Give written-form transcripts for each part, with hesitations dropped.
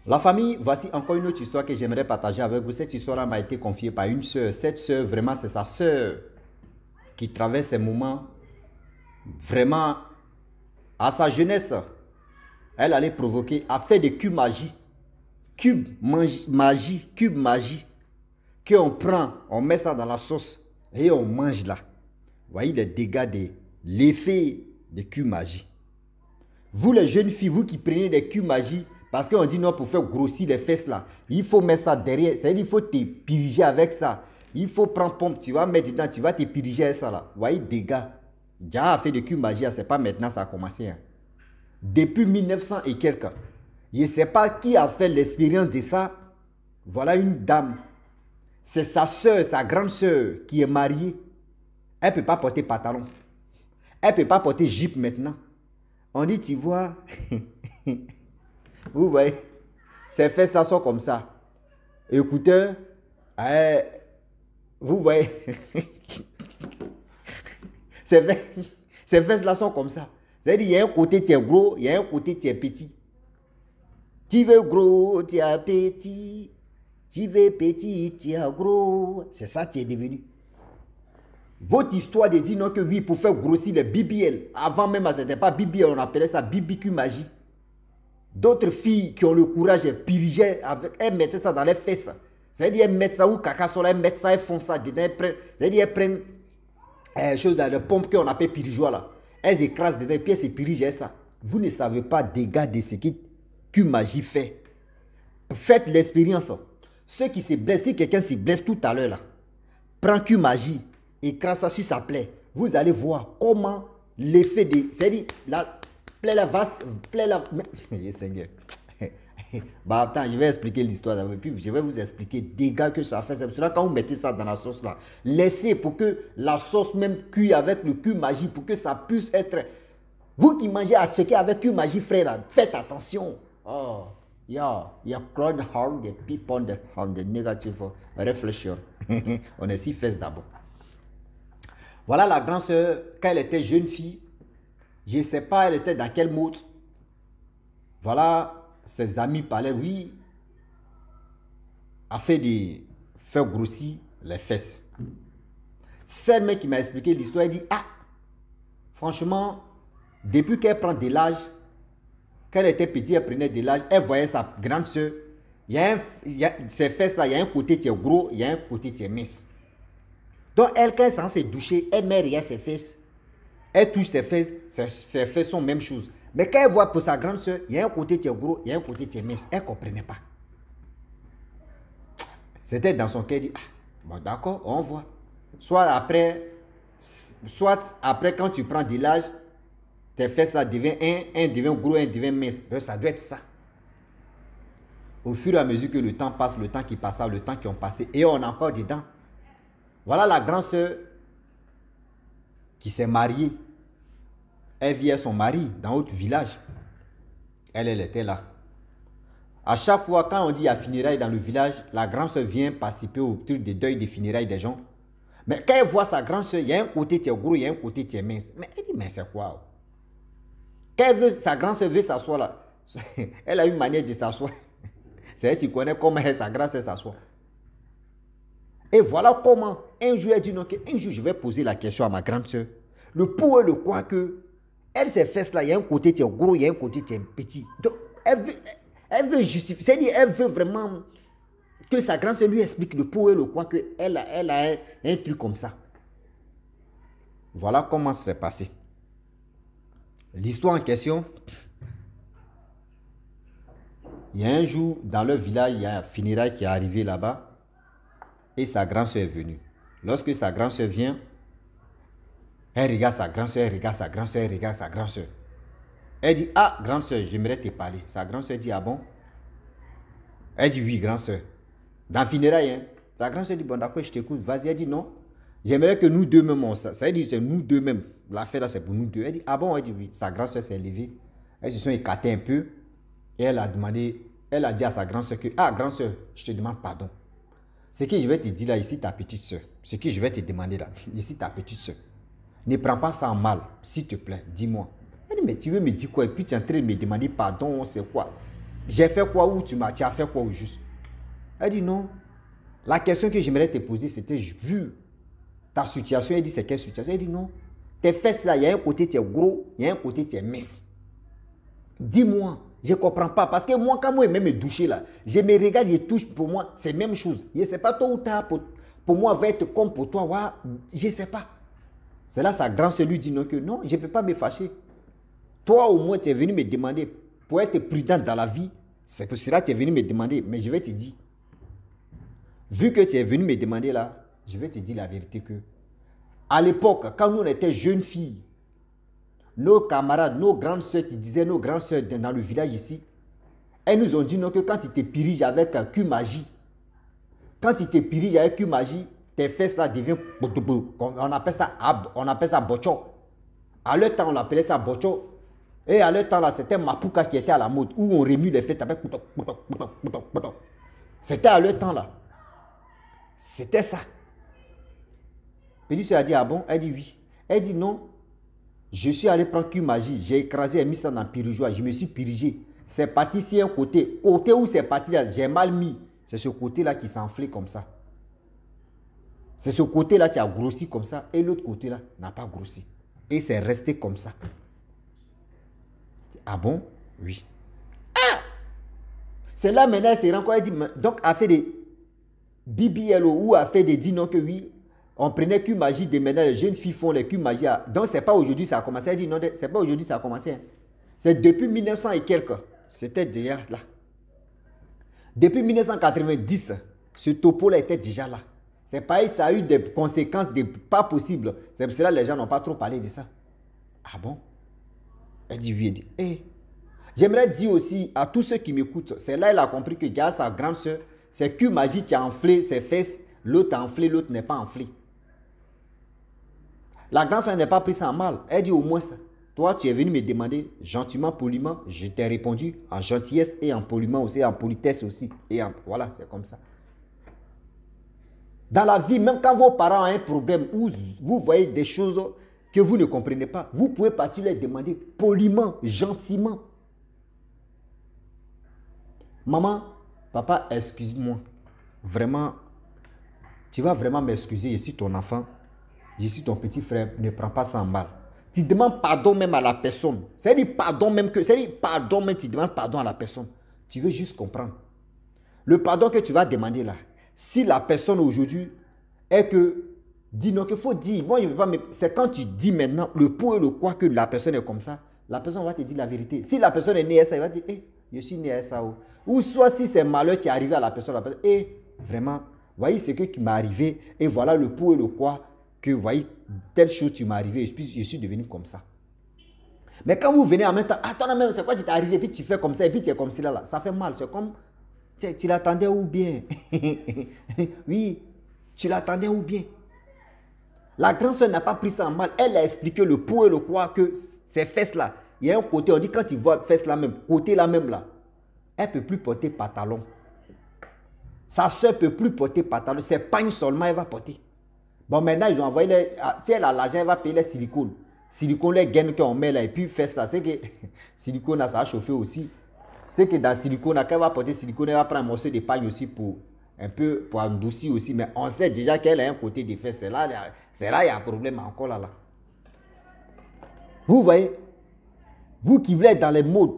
La famille, voici encore une autre histoire que j'aimerais partager avec vous. Cette histoire m'a été confiée par une sœur. Cette sœur, vraiment, c'est sa sœur qui traverse ces moments vraiment à sa jeunesse. Elle allait provoquer, a fait des cubes magie. Cube magie. Qu'on prend, on met ça dans la sauce et on mange là. Vous voyez les dégâts de l'effet des cubes magie. Vous les jeunes filles, vous qui prenez des cubes magie, parce qu'on dit non, pour faire grossir les fesses là, il faut mettre ça derrière. C'est-à-dire qu'il faut te piriger avec ça. Il faut prendre pompe, tu vas mettre dedans, tu vas te piriger avec ça là. Vous voyez, dégâts. Déjà a fait des cubes magie, c'est pas maintenant ça a commencé. Hein. Depuis 1900 et quelques. Je ne sais pas qui a fait l'expérience de ça. Voilà une dame. C'est sa soeur, sa grande soeur qui est mariée. Elle ne peut pas porter pantalon. Elle ne peut pas porter jupe maintenant. On dit, tu vois, vous voyez, ses fesses là sont comme ça. Écoutez, vous voyez, ses fesses là sont comme ça. C'est-à-dire, il y a un côté tu es gros, il y a un côté tu es petit. Tu veux gros, tu es petit. Tu veux petit, tu es gros. C'est ça tu es devenu. Votre histoire de dire non que oui, pour faire grossir les BBL. Avant même, ce n'était pas BBL, on appelait ça BBQ magie. D'autres filles qui ont le courage, elles pirigeaient, elles mettaient ça dans les fesses. C'est-à-dire, elles mettent ça ou caca sur là, elles mettent ça, elles font ça dedans. C'est-à-dire, elles prennent chose dans les pompes qu'on appelle pirigeois là. Elles écrasent dedans et puis elles se pirigent ça. Vous ne savez pas dégâts de ce que magie fait. Faites l'expérience. Ceux qui se blessent, si quelqu'un se blesse tout à l'heure là, prends Q magie, écrase ça sur sa plaie. Vous allez voir comment l'effet de... C'est-à-dire, la plaie là va... Plaie là... Seigneur. Bah attends, je vais expliquer l'histoire d'abord. Puis je vais vous expliquer les dégâts que ça fait. C'est pour cela quand vous mettez ça dans la sauce là, laissez pour que la sauce même cuit avec le Q magie, pour que ça puisse être... Vous qui mangez à checker avec Q magie, frère, là, faites attention. Oh, yeah, crowd hard the people on the negative reflection. On est si fesses d'abord. Voilà la grande sœur, quand elle était jeune fille, je ne sais pas, elle était dans quel mode. Voilà, ses amis parlaient, oui, a fait de faire grossir les fesses. Celle mec qui m'a expliqué l'histoire, elle dit, ah, franchement, depuis qu'elle prend de l'âge, quand elle était petite, elle prenait de l'âge, elle voyait sa grande soeur, ses fesses là, il y a un côté qui est gros, il y a un côté qui est mince. Donc elle, quand elle est censée doucher, elle met rien ses fesses. Elle touche ses fesses sont même chose. Mais quand elle voit pour sa grande soeur, il y a un côté qui est gros, il y a un côté qui est mince. Elle ne comprenait pas. C'était dans son cœur, elle dit, ah, bon d'accord, on voit. Soit après quand tu prends de l'âge, tes fesses ça devient un devient gros, un devient mince. Ça doit être ça. Au fur et à mesure que le temps passe, le temps qui passe, le temps qui ont passé, et on est encore dedans. Voilà la grande sœur qui s'est mariée. Elle vit avec son mari dans autre village. Elle était là. À chaque fois, quand on dit il y a funérailles dans le village, la grande sœur vient participer au truc de deuil des funérailles des gens. Mais quand elle voit sa grande sœur, il y a un côté qui est gros, il y a un côté qui est mince. Mais elle dit, mais c'est quoi? Quand elle veut, sa grande sœur veut s'asseoir là, elle a une manière de s'asseoir. C'est elle qui connaît comment sa grande sœur s'assoit. Et voilà comment, un jour, elle dit non, un jour, je vais poser la question à ma grande soeur. Le pour et le quoi que, elle, ses fesses là, il y a un côté qui est gros, il y a un côté qui est petit. Donc, elle veut justifier, c'est-à-dire, elle veut vraiment que sa grande soeur lui explique le pour et le quoi que, elle a un truc comme ça. Voilà comment ça s'est passé. L'histoire en question, il y a un jour, dans leur village, il y a un funérail qui est arrivé là-bas. Et sa grande soeur est venue. Lorsque sa grande soeur vient, elle regarde sa grande soeur, elle regarde sa grande soeur, elle regarde sa grande soeur. Elle dit, ah, grande soeur, j'aimerais te parler. Sa grande soeur dit, ah bon? Elle dit, oui, grande soeur. Dans le funérail, hein? Sa grande soeur dit, bon, d'accord, je t'écoute. Vas-y, elle dit, non. J'aimerais que nous deux mêmes, ça veut dire, c'est nous deux mêmes. L'affaire là, c'est pour nous deux. Elle dit, ah bon? Elle dit, oui. Sa grande soeur s'est levée. Elles se sont écartées un peu. Et elle a dit à sa grande soeur que, ah, grande soeur, je te demande pardon. Ce que je vais te dire là, ici ta petite soeur, ce que je vais te demander là, ici ta petite soeur, ne prends pas ça en mal, s'il te plaît, dis-moi. Elle dit, mais tu veux me dire quoi? Et puis tu es en train de me demander pardon, c'est quoi? J'ai fait quoi ou tu as fait quoi au juste? Elle dit non. La question que j'aimerais te poser, c'était vu ta situation. Elle dit c'est quelle situation? Elle dit non. Tes fesses là, il y a un côté tu es gros, il y a un côté tu es mince. Dis-moi, je ne comprends pas. Parce que moi, quand moi, même me doucher là, je me regarde, je touche, pour moi, c'est la même chose. Je ne sais pas, tôt ou tard, pour moi, va être comme pour toi. Ouais, je ne sais pas. C'est là sa grande sœur lui dit non, que non, je ne peux pas me fâcher. Toi, au moins, tu es venu me demander, pour être prudent dans la vie, c'est pour cela que tu es venu me demander. Mais je vais te dire, vu que tu es venu me demander là, je vais te dire la vérité que, à l'époque, quand nous on était jeunes filles, nos camarades, nos grandes soeurs qui disaient, nos grandes soeurs dans le village ici, elles nous ont dit non que quand tu te piriges avec un cul magie, quand tu te piriges avec cul magie, tes fesses là deviennent, on appelle ça bocho. À leur temps, on appelait ça bocho. Et à leur temps là, c'était Mapuka qui était à la mode, où on remue les fesses avec. C'était à leur temps là. C'était ça. Petit soeur a dit ah bon? Elle dit oui. Elle dit non. Je suis allé prendre cul magie, j'ai écrasé et mis ça dans le pirigeoir, je me suis pirigé. C'est parti sur un côté. Côté où c'est parti là, j'ai mal mis. C'est ce côté-là qui s'enflait comme ça. C'est ce côté-là qui a grossi comme ça et l'autre côté-là n'a pas grossi. Et c'est resté comme ça. Ah bon? Oui. Ah! C'est là maintenant, elle s'est rencontrée, elle dit, donc a fait des BBLO ou a fait des dits non que oui. On prenait cul magie de maintenant, les jeunes filles font les cul magie. Donc c'est pas aujourd'hui ça a commencé. Elle dit non, c'est pas aujourd'hui ça a commencé. Hein. C'est depuis 1900 et quelques. C'était déjà là. Depuis 1990, ce topo-là était déjà là. C'est pareil, ça a eu des conséquences pas possibles. C'est pour cela que les gens n'ont pas trop parlé de ça. Ah bon? Elle dit oui, elle dit. Hey. J'aimerais dire aussi à tous ceux qui m'écoutent, c'est là qu'elle a compris que grâce à sa grande soeur, c'est cul magie qui a enflé ses fesses, l'autre a enflé, l'autre n'est pas enflé. La grande soeur n'a pas pris ça en mal. Elle dit au moins ça. Toi, tu es venu me demander gentiment, poliment. Je t'ai répondu en gentillesse et en poliment aussi, en politesse aussi. Voilà, c'est comme ça. Dans la vie, même quand vos parents ont un problème ou vous voyez des choses que vous ne comprenez pas, vous pouvez partir leur demander poliment, gentiment. Maman, papa, excuse-moi. Vraiment, tu vas vraiment m'excuser. Je suis ton enfant. Je suis ton petit frère. Ne prends pas ça en mal. Tu demandes pardon même à la personne. C'est-à-dire pardon même que... C'est-à-dire pardon même, tu demandes pardon à la personne. Tu veux juste comprendre. Le pardon que tu vas demander là, si la personne aujourd'hui est que... Dis non, qu'il faut dire. Moi, je ne veux pas... C'est quand tu dis maintenant le pour et le quoi que la personne est comme ça. La personne va te dire la vérité. Si la personne est née à ça, elle va dire, hey, je suis né à ça. Ou soit si c'est malheur qui est arrivé à la personne, hey, vraiment, voyez ce qui m'est arrivé. Et voilà le pour et le quoi. Que, vous voyez, telle chose tu m'es arrivé, je suis devenu comme ça. Mais quand vous venez en même temps, attends, même, c'est quoi qui t'est arrivé, et puis tu fais comme ça, et puis tu es comme ça, là, ça fait mal. C'est comme, tu l'attendais ou bien? Oui, tu l'attendais ou bien? La grande soeur n'a pas pris ça en mal. Elle a expliqué le pour et le quoi, que ces fesses-là, il y a un côté, on dit quand tu vois fesses là même, côté là même là, elle ne peut plus porter pantalon. Sa soeur ne peut plus porter pantalon, c'est pagne seulement elle va porter. Bon, maintenant, ils ont envoyé les... Si elle a l'argent, elle va payer les silicones. Silicone, les gaines qu'on met là, et puis fesses là, c'est que silicone là, ça a chauffé aussi. C'est que dans silicone, quand elle va porter silicone, elle va prendre un morceau de paille aussi pour un peu, pour adoucir aussi. Mais on sait déjà qu'elle a un côté des fesses. C'est là, il y a un problème encore là. Vous voyez, vous qui voulez être dans les modes,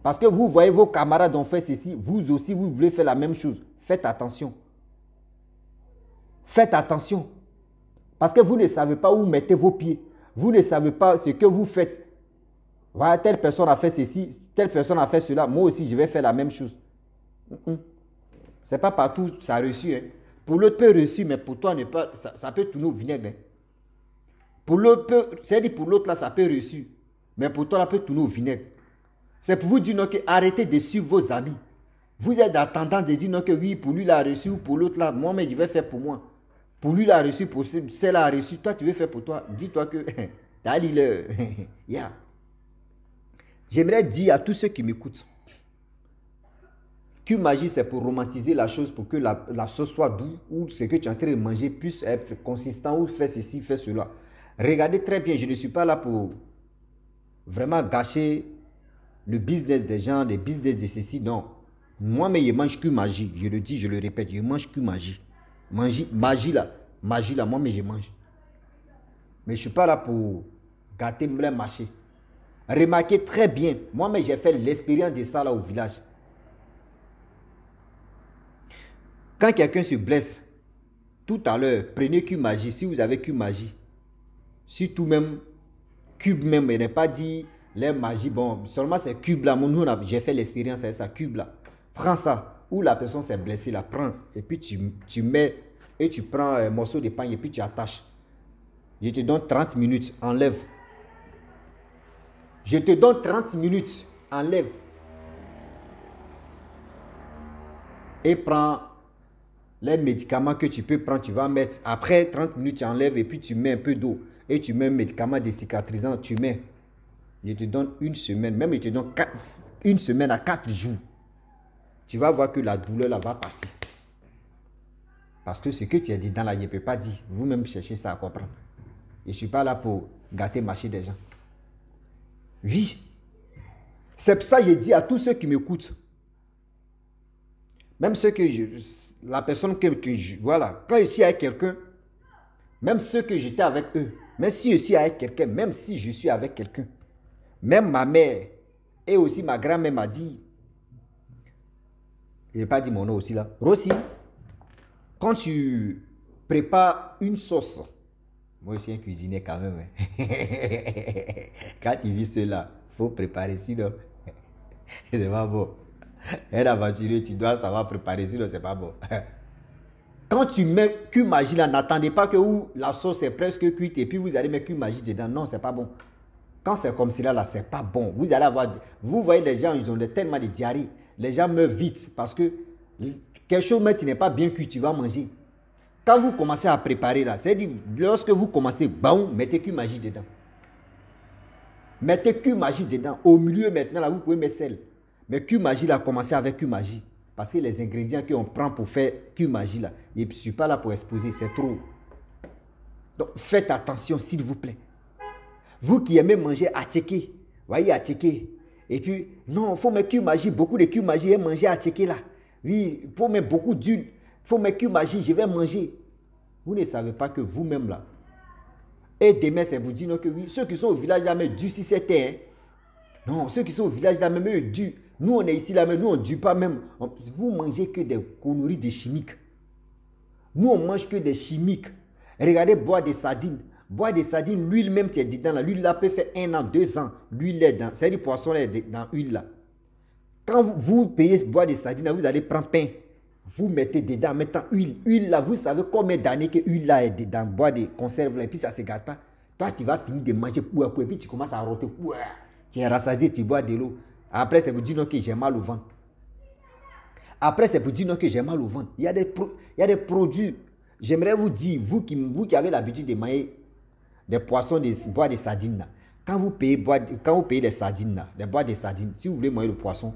parce que vous voyez vos camarades ont fait ceci, vous aussi, vous voulez faire la même chose. Faites attention. Faites attention. Parce que vous ne savez pas où mettez vos pieds. Vous ne savez pas ce que vous faites. Voilà, telle personne a fait ceci, telle personne a fait cela. Moi aussi, je vais faire la même chose. Ce n'est pas partout ça a reçu. Hein. Pour l'autre peut réussir, mais pour toi, ça peut tourner au vinaigre. Hein. Pour l'autre, c'est-à-dire pour l'autre, là, ça peut réussir. Mais pour toi, ça peut tourner au vinaigre. C'est pour vous dire non, que arrêtez de suivre vos amis. Vous êtes en tendance de dire non, que oui, pour lui, il a reçu, ou pour l'autre, là, moi, mais je vais faire pour moi. Pour lui, il a reçu, pour celle-là a reçu. Toi, tu veux faire pour toi. Dis-toi que t'as lu le... yeah. J'aimerais dire à tous ceux qui m'écoutent que magie, c'est pour romantiser la chose, pour que la sauce soit douce, ou ce que tu es en train de manger puisse être consistant, ou faire ceci, faire cela. Regardez très bien, je ne suis pas là pour vraiment gâcher le business des gens, les business de ceci, non. Moi, mais je mange que magie. Je le dis, je le répète, je mange que magie. Magie là, moi, mais je mange. Mais je ne suis pas là pour gâter le marché. Remarquez très bien, moi, mais j'ai fait l'expérience de ça là au village. Quand quelqu'un se blesse, tout à l'heure, prenez que magie. Si vous avez que magie, surtout même, cube même, il n'est pas dit les magies, bon, seulement c'est cube là. Nous, j'ai fait l'expérience avec ça, cube là. Prends ça, où la personne s'est blessée, la prends, et puis tu mets, et tu prends un morceau de pain, et puis tu attaches. Je te donne 30 minutes, enlève. Je te donne 30 minutes, enlève. Et prends les médicaments que tu peux prendre, tu vas mettre. Après 30 minutes, tu enlèves et puis tu mets un peu d'eau. Et tu mets un médicament décicatrisant, tu mets. Je te donne une semaine, même je te donne une semaine à 4 jours. Tu vas voir que la douleur là va partir. Parce que ce que tu as dit dans là, je ne peux pas dire. Vous-même cherchez ça à comprendre. Je ne suis pas là pour gâter marché des gens. Oui. C'est pour ça que je dis à tous ceux qui m'écoutent. Même ceux que la personne que je... Voilà. Quand je suis avec quelqu'un, même ceux que j'étais avec eux, même si je suis avec quelqu'un, même si je suis avec quelqu'un, même ma mère et aussi ma grand-mère m'a dit, je n'ai pas dit mon nom aussi là, Rossi, quand tu prépares une sauce, moi aussi un cuisinier quand même, quand tu vis cela, il faut préparer, sinon, c'est pas bon. Un aventurier, tu dois savoir préparer, sinon c'est pas bon. Quand tu mets cul magie là, n'attendez pas que la sauce est presque cuite et puis vous allez mettre cul magie dedans. Non, c'est pas bon. Quand c'est comme cela là, c'est pas bon. Vous allez avoir, vous voyez les gens, ils ont tellement de diarrhée. Les gens meurent vite parce que quelque chose mais tu n'es pas bien cuit, tu vas manger. Quand vous commencez à préparer là, c'est-à-dire lorsque vous commencez, baou, mettez cul magie dedans. Mettez cul magie dedans. Au milieu maintenant là, vous pouvez mettre sel. Mais cul magie là, commencez avec cul magie. Parce que les ingrédients qu'on prend pour faire cul magie là, je ne suis pas là pour exposer, c'est trop. Donc faites attention s'il vous plaît. Vous qui aimez manger attiqué, voyez attiqué. Et puis, non, il faut mettre cul magie, beaucoup de cul magie et manger attiqué là. Oui, il faut mettre beaucoup d'huile. Il faut mettre cul magie, je vais manger. Vous ne savez pas que vous-même là. Et demain, c'est vous dire que oui, ceux qui sont au village là, mais du si c'était. Non, ceux qui sont au village là, même eux, du. Nous, on est ici là, mais nous, on ne dure pas même. Vous mangez que des conneries de chimiques. Nous, on mange que des chimiques. Regardez, boire des sardines. Boire des sardines, l'huile même, tu es dedans là. L'huile là peut faire 1 an, 2 ans. L'huile est dans. C'est-à-dire, le poisson est dans l'huile là. Quand vous payez boire des sardines, là, vous allez prendre pain. Vous mettez dedans, en mettant huile. Huile là, vous savez combien d'années que l'huile là est dedans. Boire des conserves là, et puis ça ne se gâte pas. Toi, tu vas finir de manger, et puis tu commences à roter. Tu es rassasié, tu bois de l'eau. Après, c'est pour dire non que j'ai mal au ventre. Après, c'est pour dire non que j'ai mal au ventre. Il y a des produits. J'aimerais vous dire, vous qui avez l'habitude de manger des poissons, boire des sardines là. Quand vous payez des sardines là, de boire des sardines, si vous voulez manger le poisson,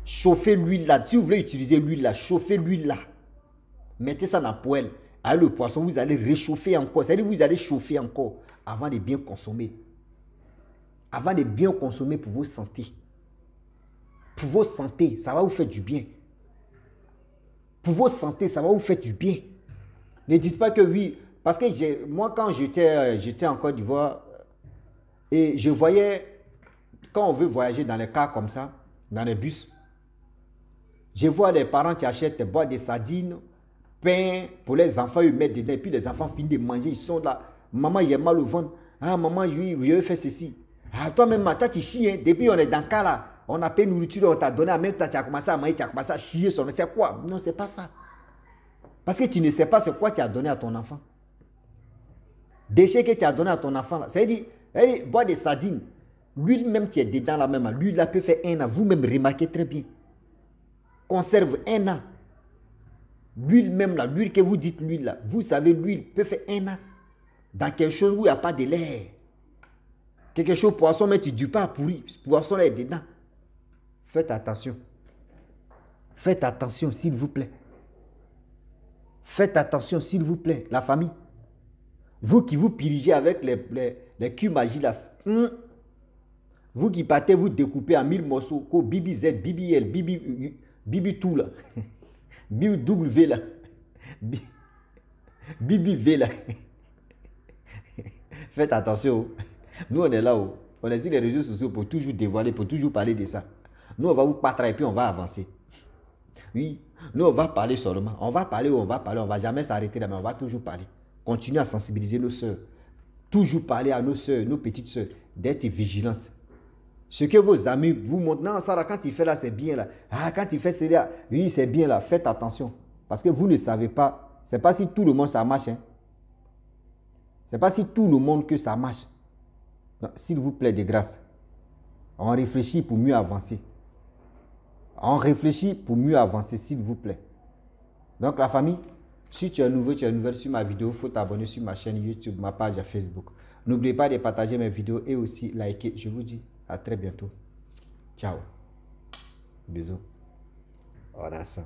chauffez l'huile là. Si vous voulez utiliser l'huile là, chauffez l'huile là. Mettez ça dans la poêle. Avec le poisson, vous allez réchauffer encore. C'est-à-dire que vous allez chauffer encore avant de bien consommer. Avant de bien consommer pour vos santé. Pour vos santé, ça va vous faire du bien. Pour vos santé, ça va vous faire du bien. Ne dites pas que oui. Parce que moi, quand j'étais en Côte d'Ivoire, et je voyais, quand on veut voyager dans les cars comme ça, dans les bus, je vois les parents qui achètent des boîtes de sardines, pain pour les enfants, ils mettent dedans, et puis les enfants finissent de manger, ils sont là. Maman, j'ai mal au ventre. Ah, maman, oui, je vais faire ceci. Ah, toi-même, toi, tu chies, hein. Depuis on est dans le cas là. On a payé nourriture, on t'a donné, en même temps, tu as commencé à manger, tu as commencé à chier sur le. C'est quoi? Non, c'est pas ça. Parce que tu ne sais pas ce quoi tu as donné à ton enfant. Déchets que tu as donné à ton enfant, c'est-à-dire, boire des sardines, l'huile même, tu es dedans la même, l'huile là peut faire 1 an. Vous-même, remarquez très bien. Conserve 1 an. L'huile même là, l'huile que vous dites, l'huile là, vous savez, l'huile peut faire 1 an. Dans quelque chose où il n'y a pas de lait. Quelque chose, poisson, mais tu ne dis pas pourri. Poisson là est dedans. Faites attention. Faites attention, s'il vous plaît. Faites attention, s'il vous plaît, la famille. Vous qui vous pirigez avec les culs magie là. Vous qui partez, vous découpez en 1000 morceaux. Bibi Z, Bibi L, Bibi Bibi tout là. Bibi W là. Bibi V là. Faites attention. Nous, on est là. On est sur les réseaux sociaux pour toujours dévoiler, pour toujours parler de ça. Nous, on va vous battre et puis on va avancer. Oui, nous, on va parler seulement. On va parler, on va parler. On ne va jamais s'arrêter là, mais on va toujours parler. Continuez à sensibiliser nos soeurs. Toujours parler à nos soeurs, nos petites soeurs, d'être vigilantes. Ce que vos amis vous montrent, non, ça là, quand il fait là, c'est bien là. Ah, quand il fait cela, oui, c'est bien là. Faites attention. Parce que vous ne savez pas. Ce n'est pas si tout le monde ça marche. Hein. Ce n'est pas si tout le monde que ça marche. S'il vous plaît, de grâce, on réfléchit pour mieux avancer. On réfléchit pour mieux avancer, s'il vous plaît. Donc, la famille, si tu es nouveau, tu es nouvelle sur ma vidéo, il faut t'abonner sur ma chaîne YouTube, ma page Facebook. N'oubliez pas de partager mes vidéos et aussi liker. Je vous dis à très bientôt. Ciao. Bisous. Voilà ça.